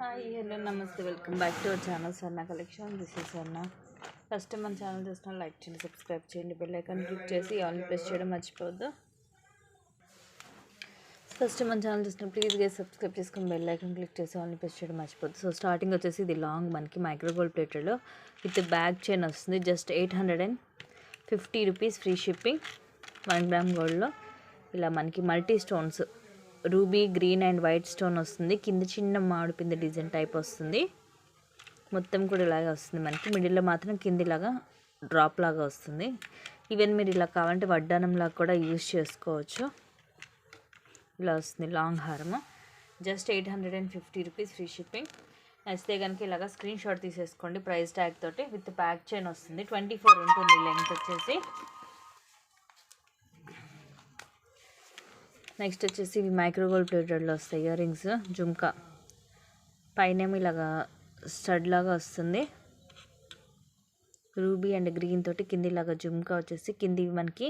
Hi hello నమస్తే welcome back to our channel Sarna collection. This is Sarna. First మన channel చూసిన like చేయండి, subscribe చేయండి, బెల్ ఐకాన్ క్లిక్ చేసి ఆల్ ప్రెస్ చేయడం మర్చిపోవద్దు. ఫస్ట్ మన ఛానల్ చూసిన ప్లీజ్గా సబ్స్క్రైబ్ చేసుకుని బెల్ ఐకాన్ క్లిక్ చేసి ఆల్ ప్రెస్ చేయడం మర్చిపోద్దు. సో స్టార్టింగ్ వచ్చేసి ఇది లాంగ్ మనకి మైక్రో గోల్డ్ ప్లేటెడ్లో విత్ బ్యాక్ చైన్ వస్తుంది. జస్ట్ 850 రూపీస్ ఫ్రీ షిప్పింగ్. 1 గ్రామ్ గోల్డ్లో ఇలా మనకి multi stones ruby green and white stone వస్తుంది. కింద చిన్న మామిడి పిండి డిజైన్ టైప్ వస్తుంది. మొత్తం కూడా ఇలాగే వస్తుంది. మనకి మిడిల్లో మాత్రం కింద ఇలాగా డ్రాప్ లాగా వస్తుంది. ఈవెన్ మీరు ఇలా కావాలంటే వడ్డానం లాగా కూడా యూజ్ చేసుకోవచ్చు. ఇలా వస్తుంది లాంగ్ హారము. Just 850 rupees free shipping. నచ్చితే కనుక ఇలాగా స్క్రీన్ షాట్ తీసేసుకోండి ప్రైస్ ట్యాగ్ తోటి. విత్ బ్యాక్ చైన్ వస్తుంది. 24 ఉంటుంది లెంగ్త్ వచ్చేసి. నెక్స్ట్ వచ్చేసి ఇవి మైక్రో గోల్డ్ ప్లేటెడ్లో వస్తాయి ఇయర్ రింగ్స్. జుమ్కా పైన ఇలాగా స్టడ్ లాగా వస్తుంది. రూబీ అండ్ గ్రీన్ తోటి కింద ఇలాగా జుమ్కా వచ్చేసి కింది మనకి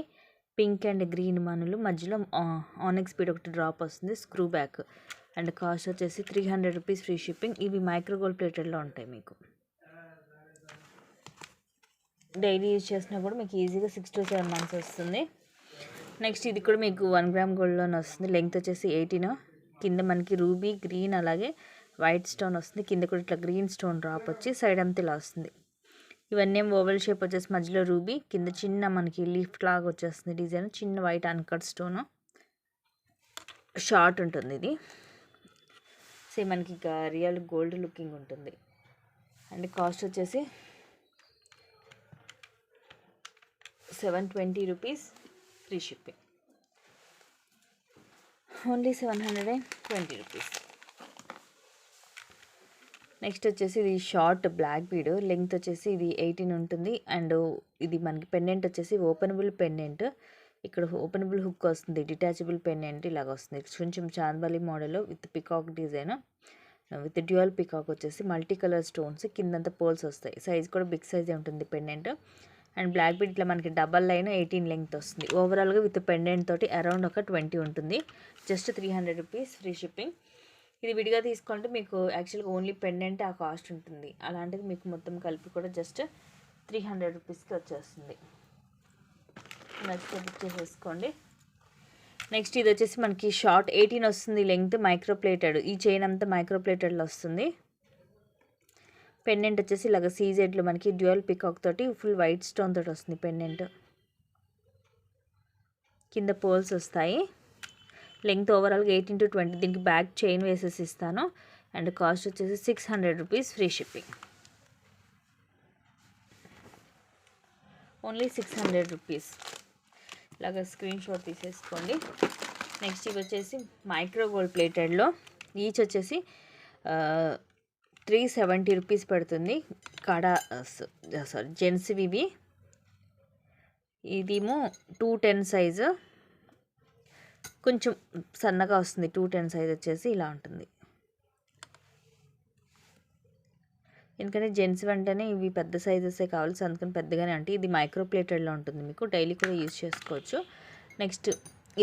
పింక్ అండ్ గ్రీన్ మనులు, మధ్యలో ఆనెక్స్ బీడ్ ఒకటి డ్రాప్ వస్తుంది. స్క్రూ బ్యాక్ అండ్ కాస్ట్ వచ్చేసి 300 రూపీస్ ఫ్రీ షిప్పింగ్. ఇవి మైక్రో గోల్డ్ ప్లేటెడ్లో ఉంటాయి. మీకు డైలీ యూజ్ చేసినా కూడా మీకు ఈజీగా 6 to 7 months వస్తుంది. నెక్స్ట్ ఇది కూడా మీకు 1 గ్రామ్ గోల్డ్లోనే వస్తుంది. లెంగ్త్ వచ్చేసి 18. కింద మనకి రూబీ గ్రీన్ అలాగే వైట్ స్టోన్ వస్తుంది. కింద కూడా ఇట్లా గ్రీన్ స్టోన్ డ్రాప్ వచ్చి సైడ్ అంతా ఇలా వస్తుంది. ఇవన్నీ ఓవల్ షేప్ వచ్చేసి మధ్యలో రూబీ, కింద చిన్న మనకి లీఫ్ లాగా వచ్చేస్తుంది డిజైన్. చిన్న వైట్ అన్కట్ స్టోన్ షార్ట్ ఉంటుంది. ఇది సేమ్ మనకి ఇక రియల్ గోల్డ్ లుకింగ్ ఉంటుంది. అండ్ కాస్ట్ వచ్చేసి 720 rupees free shipping. Only 720 rupees. Next వచ్చేసి ఇది షార్ట్ బ్లాక్ బీడ్. లెంగ్త్ వచ్చేసి ఇది 18 ఉంటుంది. అండ్ ఇది మనకి పెండెంట్ వచ్చేసి ఓపెనబుల్ పెండెంట్. ఇక్కడ ఓపెనబుల్ హుక్ వస్తుంది. డిటాచబుల్ పెండెంట్ ఇలాగ వస్తుంది. కొంచెం chandbali model with peacock design, with dual peacock వచ్చేసి మల్టీ కలర్ స్టోన్స్. కిందంతా పోల్స్ వస్తాయి. సైజ్ కూడా బిగ్ సైజే ఉంటుంది పెండెంట్. అండ్ బ్లాక్ బీడ్ ఇట్లా మనకి డబల్ లైన్ 18 లెంగ్త్ వస్తుంది. ఓవరాల్గా విత్ పెండెంట్ తోటి అరౌండ్ ఒక 20 ఉంటుంది. Just 300 rupees free shipping. ఇది విడిగా తీసుకుంటే మీకు యాక్చువల్గా ఓన్లీ పెండెంట్ ఆ కాస్ట్ ఉంటుంది. అలాంటిది మీకు మొత్తం కలిపి కూడా జస్ట్ 300 రూపీస్కి వచ్చేస్తుంది. నచ్చితే బుక్ చేసేసుకోండి. నెక్స్ట్ ఇది వచ్చేసి మనకి షార్ట్ 18 వస్తుంది లెంగ్త్, మైక్రో ప్లేటెడ్. ఈ చైన్ అంతా మైక్రో ప్లేటెడ్లో వస్తుంది. పెండెంట్ వచ్చేసి ఇలాగ సీజెడ్లో మనకి డ్యూయల్ పికాక్ తోటి ఫుల్ వైట్ స్టోన్ తోటి వస్తుంది పెండెంట్. కింద పోల్స్ వస్తాయి. లెంగ్త్ ఓవరాల్గా 18 to 20. దీనికి బ్యాక్ చైన్ వేసేసి ఇస్తాను. అండ్ కాస్ట్ వచ్చేసి 600 rupees free shipping. Only 600 rupees. ఇలాగ స్క్రీన్ షాట్ తీసేసుకోండి. నెక్స్ట్ ఇవి వచ్చేసి మైక్రో గోల్డ్ ప్లేటెడ్లో ఈచ్ వచ్చేసి 370 రూపీస్ పడుతుంది. కాడా జెంట్స్ ఇవి. ఇదేమో 210 సైజు, కొంచెం సన్నగా వస్తుంది. 210 సైజ్ వచ్చేసి ఇలా ఉంటుంది. ఎందుకంటే జెంట్స్ వెంటనే ఇవి పెద్ద సైజెసే కావాలి, సో అందుకని పెద్దగానే అంటే ఇది మైక్రో ప్లేటెడ్లో ఉంటుంది. మీకు డైలీ కూడా యూజ్ చేసుకోవచ్చు. నెక్స్ట్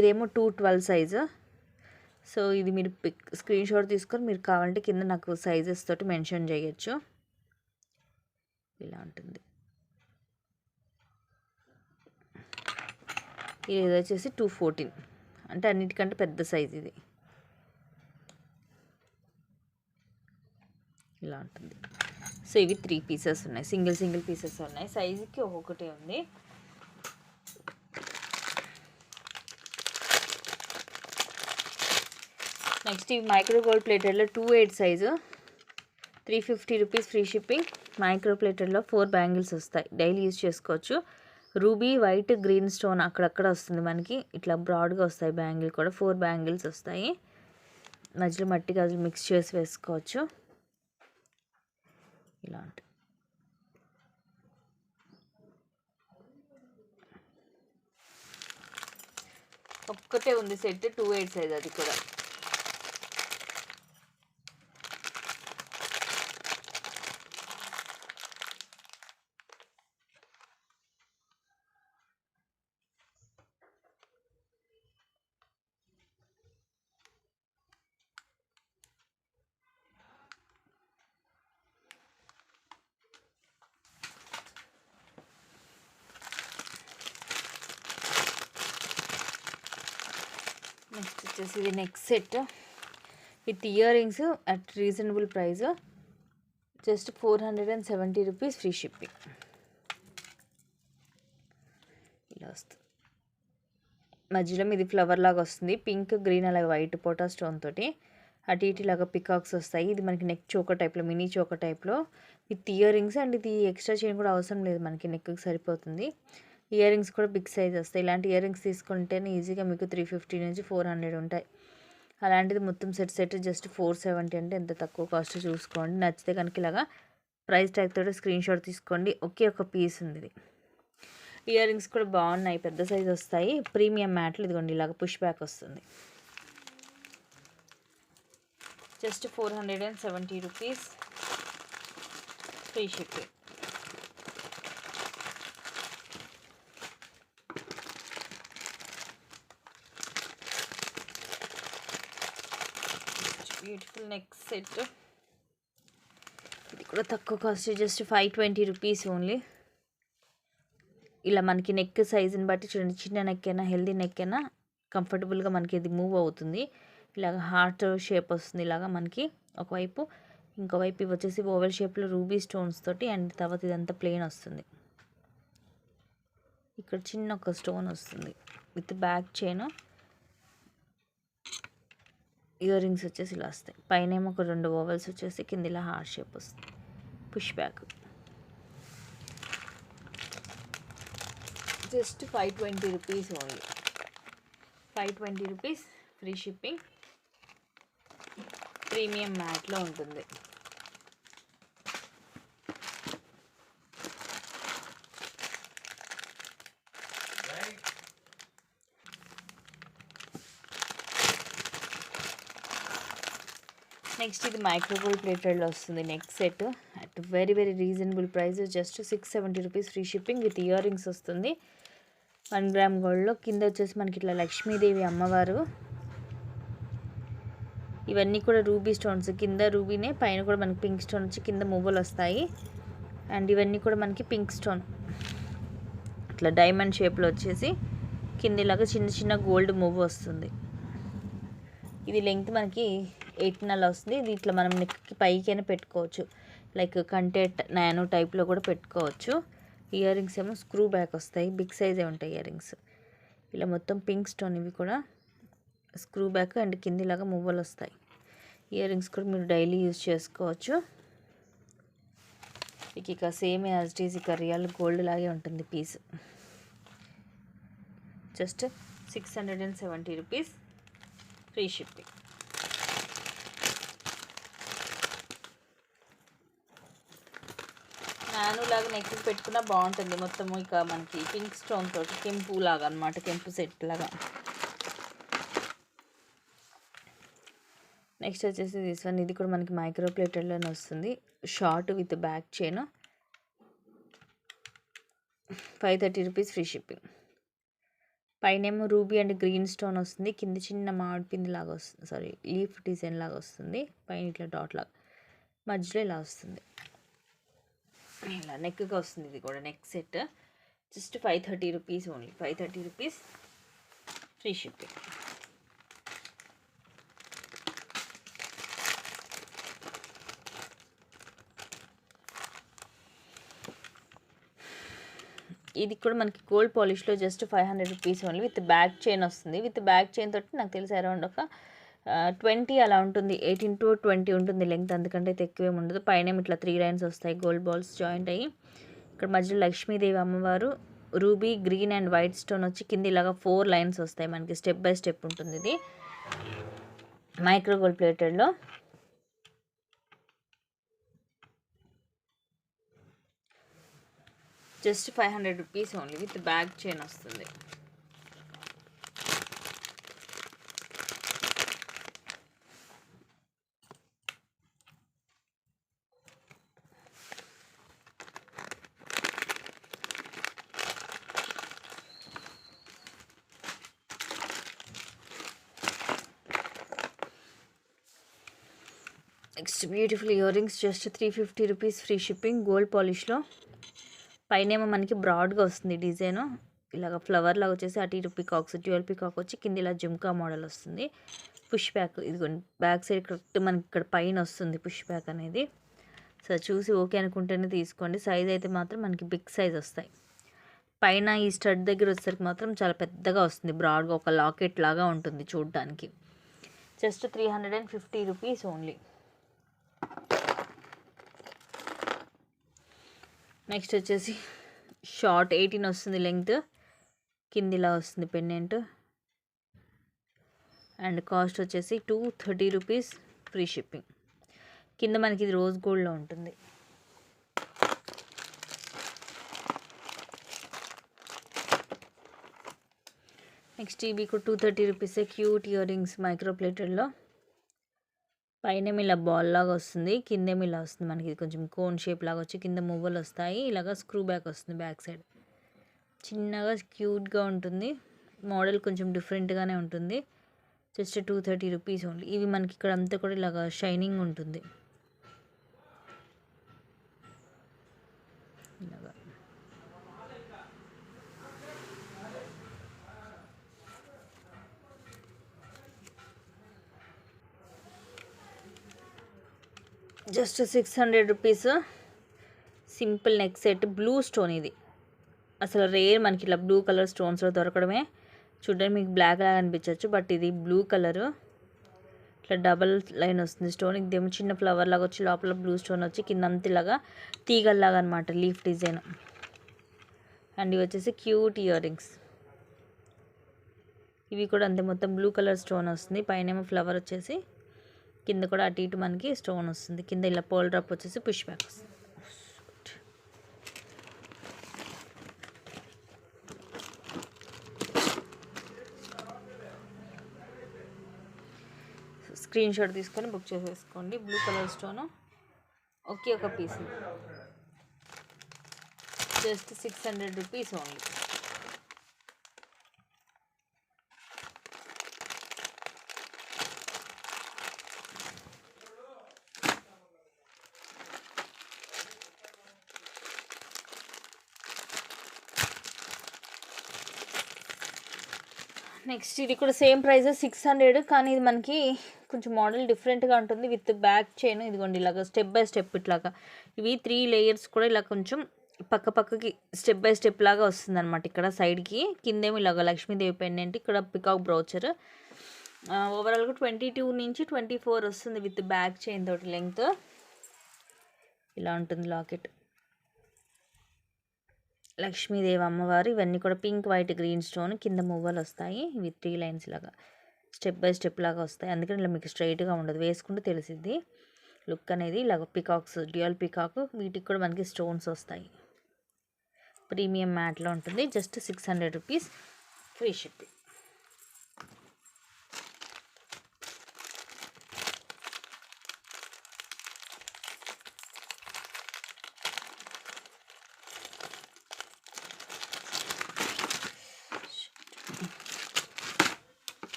ఇదేమో 212 సైజు. సో ఇది మీరు స్క్రీన్ షాట్ తీసుకొని మీరు కావాలంటే కింద నాకు సైజెస్ తోటి మెన్షన్ చేయొచ్చు. ఇలా ఉంటుంది. ఇది వచ్చేసి 214, అంటే అన్నిటికంటే పెద్ద సైజ్ ఇది. ఇలా ఉంటుంది. సో ఇవి 3 పీసెస్ ఉన్నాయి. సింగిల్ పీసెస్ ఉన్నాయి. సైజుకి ఒక్కొక్కటి ఉంది. నెక్స్ట్ ఇవి మైక్రో గోల్డ్ ప్లేటెడ్లో 28 size, 350 rupees free shipping. Micro ప్లేటెడ్లో 4 బ్యాంగిల్స్ వస్తాయి. డైలీ యూజ్ చేసుకోవచ్చు. రూబీ వైట్ గ్రీన్ స్టోన్ అక్కడక్కడ వస్తుంది మనకి. ఇట్లా బ్రాడ్గా వస్తాయి బ్యాంగిల్ కూడా. 4 బ్యాంగిల్స్ వస్తాయి. మధ్యలో మట్టి గాజులు మిక్స్ చేసి వేసుకోవచ్చు. ఇలాంటి ఒక్కటే ఉంది సెట్ 28 సైజ్. అది కూడా వచ్చేసి ఇది next set with ear rings at reasonable price, just 470 rupees free shipping. ఇలా వస్తుంది. మధ్యలో ఇది ఫ్లవర్ లాగా వస్తుంది, పింక్ గ్రీన్ అలాగే వైట్ పోటా స్టోన్ తోటి. అటు ఇటు లాగా పికాక్స్ వస్తాయి. ఇది మనకి నెక్ చోకర్ టైప్లో, మినీ చోకర్ టైప్లో విత్ ఇయర్ రింగ్స్. అండ్ ఇది ఎక్స్ట్రా చైన్ కూడా అవసరం లేదు, మనకి నెక్కి సరిపోతుంది. ఇయర్ రింగ్స్ కూడా బిగ్ సైజ్ వస్తాయి. ఇలాంటి ఇయర్ రింగ్స్ తీసుకుంటేనే ఈజీగా మీకు 350 నుంచి 400 ఉంటాయి. అలాంటిది మొత్తం సెట్ జస్ట్ 470 అంటే ఎంత తక్కువ కాస్ట్ చూసుకోండి. నచ్చితే కనుక ఇలాగా ప్రైస్ ట్యాగ్ తోటి స్క్రీన్ షాట్ తీసుకోండి. ఒకే ఒక పీస్ ఉంది ఇది. ఇయర్ రింగ్స్ కూడా బాగున్నాయి, పెద్ద సైజ్ వస్తాయి. ప్రీమియం మ్యాట్లు ఇదిగోండి ఇలాగ పుష్ బ్యాక్ వస్తుంది. Just 470 rupees free shipping. Beautiful next set. ఇది కూడా తక్కువ కాస్ట్, జస్ట్ 520 రూపీస్ ఓన్లీ. ఇలా మనకి నెక్ సైజుని బట్టి చూడండి, చిన్న నెక్ అయినా హెల్దీ నెక్ అయినా కంఫర్టబుల్గా మనకి ఇది మూవ్ అవుతుంది. ఇలాగ హార్ట్ షేప్ వస్తుంది ఇలాగా మనకి ఒకవైపు, ఇంకోవైపు ఇవి వచ్చేసి ఓవెల్ షేప్లో రూబీ స్టోన్స్ తోటి. అండ్ తర్వాత ఇదంతా ప్లెయిన్ వస్తుంది. ఇక్కడ చిన్న ఒక స్టోన్ వస్తుంది with back chain. Ear rings వచ్చేసి ఇలా వస్తాయి. పైన ఏమో ఒక 2 ఓవెల్స్ వచ్చేసి కింద ఇలా హార్ట్ షేప్ వస్తుంది, push back. Just 520 rupees only. 520 rupees free shipping. Premium మ్యాట్లో ఉంటుంది. నెక్స్ట్ ఇది మైక్రోగోల్డ్ ప్లేటెడ్లో వస్తుంది next set at very reasonable price, just 670 rupees free shipping with earrings వస్తుంది. 1 గ్రామ్ గోల్డ్లో. కింద వచ్చేసి మనకి ఇట్లా లక్ష్మీదేవి అమ్మవారు, ఇవన్నీ కూడా రూబీ స్టోన్స్. కింద రూబీనే, పైన కూడా మనకి పింక్ స్టోన్ వచ్చి కింద మువ్వలు వస్తాయి. అండ్ ఇవన్నీ కూడా మనకి పింక్ స్టోన్ ఇట్లా డైమండ్ షేప్లో వచ్చేసి కింద ఇలాగా చిన్న చిన్న గోల్డ్ మువ్వ వస్తుంది. ఇది లెంగ్త్ మనకి 18 వస్తుంది. ఇది ఇట్లా మనం నెక్కి పైకైనా పెట్టుకోవచ్చు, లైక్ కంటెంట్ నానో టైప్లో కూడా పెట్టుకోవచ్చు. ఇయర్ రింగ్స్ ఏమో స్క్రూ బ్యాక్ వస్తాయి, బిగ్ సైజే ఉంటాయి ఇయర్ రింగ్స్. ఇలా మొత్తం పింక్ స్టోన్, ఇవి కూడా స్క్రూ బ్యాక్ అండ్ కింద ఇలాగా మువ్వలు వస్తాయి. ఇయర్ రింగ్స్ కూడా మీరు డైలీ యూజ్ చేసుకోవచ్చు. ఇక సేమ్ యాజ్ ఇట్ ఈజ్ ఇక రియల్ గోల్డ్ లాగే ఉంటుంది piece. Just 670 rupees free shipping. నాను లాగా నెక్ పెట్టుకున్నా బాగుంటుంది. మొత్తము ఇక మనకి పింక్ స్టోన్ తోటి కెంపు లాగా అనమాట, కెంపు సెట్ లాగా. నెక్స్ట్ వచ్చేసి దిస్ వన్. ఇది కూడా మనకి మైక్రో ప్లేటెడ్లోనే వస్తుంది. Short with back chain, 530 rupees free shipping. పైనేమో రూబీ అండ్ గ్రీన్ స్టోన్ వస్తుంది, కింద చిన్న మామిడి పిండి లాగా వస్తుంది, సారీ లీఫ్ డిజైన్ లాగా వస్తుంది. పైన ఇట్లా డాట్ లాగా, మధ్యలో ఇలా వస్తుంది, ఇలా నెక్గా వస్తుంది. ఇది కూడా neck set, just 530 rupees only. 530 rupees free shipping. ఇది కూడా మనకి గోల్డ్ పాలిష్లో just 500 rupees only. With back chain వస్తుంది. విత్ బ్యాక్ చైన్ తోటి నాకు తెలిసి అరౌండ్ ఒక 20 అలా ఉంటుంది, 18 to 20 ఉంటుంది లెంగ్త్, అందుకంటే అయితే ఎక్కువేమి ఉండదు. పైన ఇట్లా 3 లైన్స్ వస్తాయి, గోల్డ్ బాల్స్ జాయింట్ అయ్యి. ఇక్కడ మధ్యలో లక్ష్మీదేవి అమ్మవారు, ruby green and white stone వచ్చి కింద ఇలాగా 4 లైన్స్ వస్తాయి మనకి, స్టెప్ బై స్టెప్ ఉంటుంది. ఇది మైక్రో గోల్డ్ ప్లేటెడ్లో. Just 500 rupees only. With back chain వస్తుంది. Next beautiful earrings, just 350 rupees free shipping, gold పాలిష్లో. పైన ఏమో మనకి బ్రాడ్గా వస్తుంది డిజైన్, ఇలాగ ఫ్లవర్ లాగా వచ్చేసి అటు ఇటు పికాక్స్, డ్యూయల్ పికాక్ వచ్చి కింద ఇలా జుమ్కా మోడల్ వస్తుంది. పుష్ బ్యాక్ ఇదిగోండి, బ్యాక్ సైడ్ కరెక్ట్ మనకి ఇక్కడ పైన వస్తుంది పుష్ బ్యాక్ అనేది. సో చూసి ఓకే అనుకుంటేనే తీసుకోండి. సైజ్ అయితే మాత్రం మనకి బిగ్ సైజ్ వస్తాయి. పైన ఈ స్టడ్ దగ్గర వచ్చేసరికి మాత్రం చాలా పెద్దగా వస్తుంది, బ్రాడ్గా ఒక లాకెట్ లాగా ఉంటుంది చూడడానికి. Just 350 rupees only. నెక్స్ట్ వచ్చేసి షార్ట్ 18 వస్తుంది లెంగ్త్, కిందిలా వస్తుంది పెండెంట్. అండ్ కాస్ట్ వచ్చేసి 230 రూపీస్, ఫ్రీ షిప్పింగ్. కింద మనకి ఇది రోజ్ గోల్డ్లో ఉంటుంది. నెక్స్ట్ ఇవి కూడా 230 రూపీసే. క్యూట్ ఇయర్ రింగ్స్ మైక్రో ప్లేటెడ్లో. పైన ఇలా బాల్ లాగా వస్తుంది, కిందేమో ఇలా వస్తుంది మనకి. ఇది కొంచెం కోన్ షేప్ లాగా వచ్చి కింద మువ్వలు వస్తాయి, ఇలాగ స్క్రూ బ్యాక్ వస్తుంది బ్యాక్ సైడ్. చిన్నగా క్యూట్గా ఉంటుంది, మోడల్ కొంచెం డిఫరెంట్గానే ఉంటుంది. Just 230 rupees only. ఇవి మనకి ఇక్కడ అంతా కూడా ఇలాగ షైనింగ్ ఉంటుంది. ఇలాగా just 600 rupees. Simple neck set, blue stone. ఇది అసలు రేర్, మనకి ఇట్లా బ్లూ కలర్ స్టోన్స్లో దొరకడమే. చూడండి మీకు బ్లాక్ లాగా అనిపించవచ్చు, బట్ ఇది బ్లూ కలరు. ఇట్లా డబల్ లైన్ వస్తుంది స్టోన్. ఇదేమో చిన్న ఫ్లవర్ లాగా వచ్చి లోపల బ్లూ స్టోన్ వచ్చి కింద అంతలాగా తీగల్లాగా అనమాట, లీఫ్ డిజైన్. అండ్ ఇవి వచ్చేసి క్యూట్ ఇయర్ రింగ్స్. ఇవి కూడా అంతే, మొత్తం బ్లూ కలర్ స్టోన్ వస్తుంది. పైన ఏమో ఫ్లవర్ వచ్చేసి కింద కూడా అటు ఇటు మనకి స్టోన్ వస్తుంది. కింద ఇలా పోల్ డ్రాప్ వచ్చేసి పుష్ బ్యాక్ వస్తుంది. స్క్రీన్ షాట్ తీసుకొని బుక్ చేసేసుకోండి. బ్లూ కలర్ స్టోను ఒకే ఒక piece, just 600 rupees only. Next ఇది కూడా సేమ్ ప్రైస్ 600, కానీ ఇది మనకి కొంచెం మోడల్ డిఫరెంట్గా ఉంటుంది. విత్ బ్యాక్ చైన్ ఇదిగోండి, ఇలాగ స్టెప్ బై స్టెప్ ఇట్లాగా. ఇవి 3 లేయర్స్ కూడా ఇలా కొంచెం పక్క పక్కకి స్టెప్ బై స్టెప్ లాగా వస్తుంది అనమాట. ఇక్కడ సైడ్కి కిందేమో ఇలాగ లక్ష్మీదేవి పెండెంట్, ఇక్కడ పికాక్ బ్రౌచర్. ఓవరాల్గా 22 నుంచి 24 వస్తుంది విత్ బ్యాక్ చైన్ తోటి లెంగ్త్. ఇలా ఉంటుంది లాకెట్. లక్ష్మీదేవి అమ్మవారు. ఇవన్నీ కూడా పింక్, వైట్, గ్రీన్ స్టోన్. కింద మువ్వలు వస్తాయి. ఇవి 3 లైన్స్ లాగా స్టెప్ బై స్టెప్ లాగా వస్తాయి. అందుకని ఇలా మీకు స్ట్రైట్గా ఉండదు, వేసుకుంటే తెలిసిద్ది లుక్ అనేది. ఇలాగ పికాక్స్, డ్యూయల్ పికాక్. వీటికి కూడా మనకి స్టోన్స్ వస్తాయి. ప్రీమియం మ్యాట్లో ఉంటుంది. Just 600 rupees, free shipping.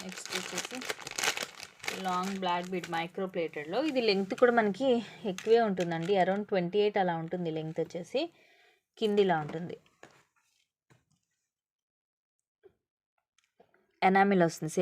Next వచ్చేసి లాంగ్ బ్లాక్ బీడ్ మైక్రో ప్లేటెడ్లో. ఇది లెంగ్త్ కూడా మనకి ఎక్కువే ఉంటుందండి, అరౌండ్ 28 అలా ఉంటుంది లెంగ్త్ వచ్చేసి. కిందిలా ఉంటుంది, ఎనామిల్ వస్తుంది.